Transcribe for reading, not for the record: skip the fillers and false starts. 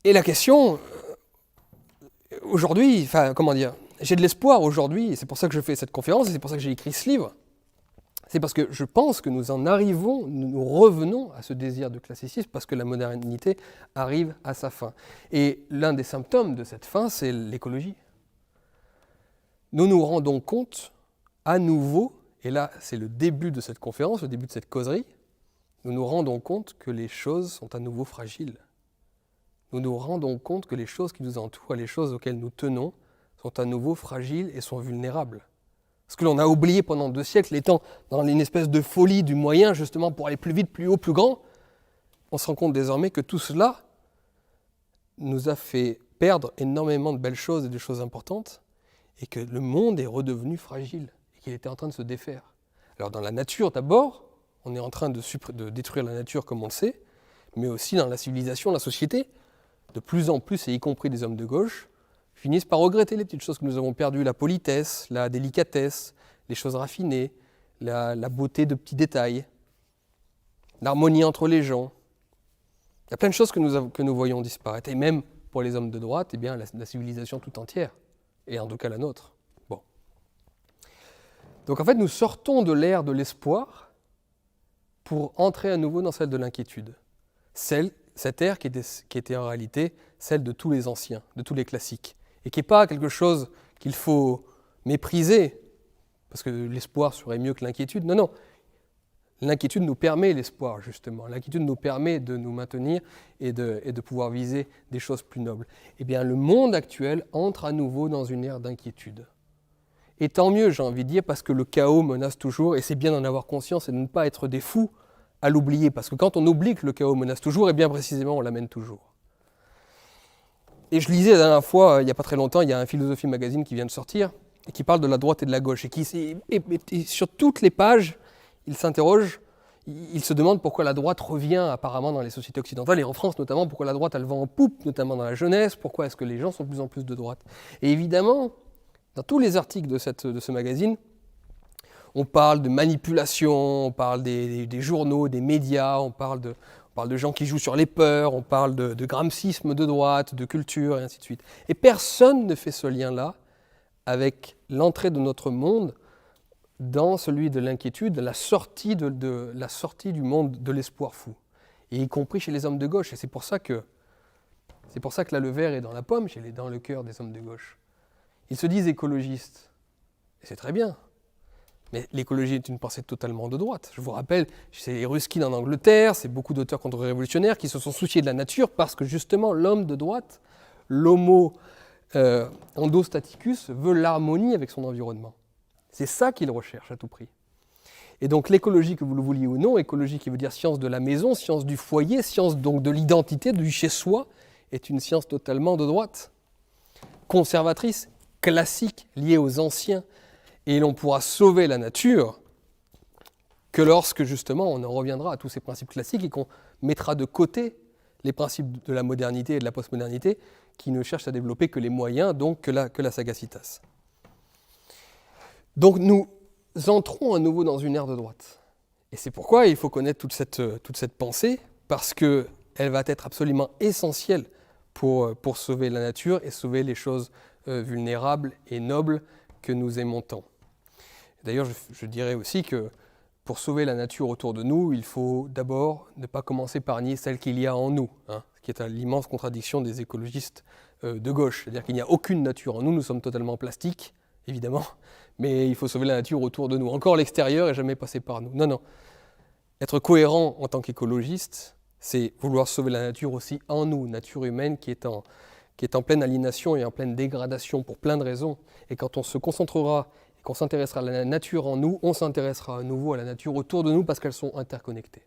Et la question, aujourd'hui, enfin, comment dire, j'ai de l'espoir aujourd'hui, et c'est pour ça que je fais cette conférence, et c'est pour ça que j'ai écrit ce livre. C'est parce que je pense que nous en arrivons, nous revenons à ce désir de classicisme parce que la modernité arrive à sa fin. Et l'un des symptômes de cette fin, c'est l'écologie. Nous nous rendons compte, à nouveau, et là c'est le début de cette conférence, le début de cette causerie, nous nous rendons compte que les choses sont à nouveau fragiles. Nous nous rendons compte que les choses qui nous entourent, les choses auxquelles nous tenons, sont à nouveau fragiles et sont vulnérables. Ce que l'on a oublié pendant 2 siècles, étant dans une espèce de folie du moyen, justement pour aller plus vite, plus haut, plus grand, on se rend compte désormais que tout cela nous a fait perdre énormément de belles choses et de choses importantes, et que le monde est redevenu fragile, et qu'il était en train de se défaire. Alors dans la nature d'abord, on est en train de détruire la nature comme on le sait, mais aussi dans la civilisation, la société, de plus en plus, et y compris des hommes de gauche, finissent par regretter les petites choses que nous avons perdues, la politesse, la délicatesse, les choses raffinées, la beauté de petits détails, l'harmonie entre les gens. Il y a plein de choses que nous voyons disparaître. Et même pour les hommes de droite, eh bien, la civilisation tout entière, et en tout cas la nôtre. Bon. Donc en fait, nous sortons de l'ère de l'espoir pour entrer à nouveau dans celle de l'inquiétude. Cette ère qui était en réalité celle de tous les anciens, de tous les classiques. Et qui n'est pas quelque chose qu'il faut mépriser, parce que l'espoir serait mieux que l'inquiétude. Non, non. L'inquiétude nous permet l'espoir, justement. L'inquiétude nous permet de nous maintenir et de pouvoir viser des choses plus nobles. Eh bien, le monde actuel entre à nouveau dans une ère d'inquiétude. Et tant mieux, j'ai envie de dire, parce que le chaos menace toujours, et c'est bien d'en avoir conscience et de ne pas être des fous à l'oublier. Parce que quand on oublie que le chaos menace toujours, et bien précisément, on l'amène toujours. Et je lisais la dernière fois, il n'y a pas très longtemps, il y a un Philosophie Magazine qui vient de sortir, et qui parle de la droite et de la gauche. Et sur toutes les pages, il s'interroge, il se demande pourquoi la droite revient apparemment dans les sociétés occidentales, et en France notamment, pourquoi la droite a le vent en poupe, notamment dans la jeunesse, pourquoi est-ce que les gens sont de plus en plus de droite. Et évidemment, dans tous les articles de ce magazine, on parle de manipulation, on parle des journaux, des médias, on parle de gens qui jouent sur les peurs, on parle de gramscisme de droite, de culture, et ainsi de suite. Et personne ne fait ce lien-là avec l'entrée de notre monde dans celui de l'inquiétude, la sortie du monde de l'espoir fou, et y compris chez les hommes de gauche. Et c'est pour ça que là, le verre est dans la pomme, dans le cœur des hommes de gauche. Ils se disent écologistes, et c'est très bien. Mais l'écologie est une pensée totalement de droite. Je vous rappelle, c'est Ruskin en Angleterre, c'est beaucoup d'auteurs contre-révolutionnaires qui se sont souciés de la nature parce que justement l'homme de droite, l'homo endostaticus, veut l'harmonie avec son environnement. C'est ça qu'il recherche à tout prix. Et donc l'écologie, que vous le vouliez ou non, écologie qui veut dire science de la maison, science du foyer, science donc de l'identité, du chez-soi, est une science totalement de droite. Conservatrice, classique, liée aux anciens. Et l'on pourra sauver la nature que lorsque, justement, on en reviendra à tous ces principes classiques et qu'on mettra de côté les principes de la modernité et de la postmodernité qui ne cherchent à développer que les moyens, donc que la sagacitas. Donc nous entrons à nouveau dans une ère de droite. Et c'est pourquoi il faut connaître toute cette pensée, parce qu'elle va être absolument essentielle pour sauver la nature et sauver les choses vulnérables et nobles que nous aimons tant. D'ailleurs, je dirais aussi que pour sauver la nature autour de nous, il faut d'abord ne pas commencer par nier celle qu'il y a en nous, ce qui est l'immense contradiction des écologistes de gauche. C'est-à-dire qu'il n'y a aucune nature en nous, nous sommes totalement plastiques, évidemment, mais il faut sauver la nature autour de nous. Encore l'extérieur est jamais passé par nous. Non, non. Être cohérent en tant qu'écologiste, c'est vouloir sauver la nature aussi en nous, nature humaine qui est en pleine aliénation et en pleine dégradation pour plein de raisons. Et quand on se concentrera et qu'on s'intéressera à la nature en nous, on s'intéressera à nouveau à la nature autour de nous parce qu'elles sont interconnectées.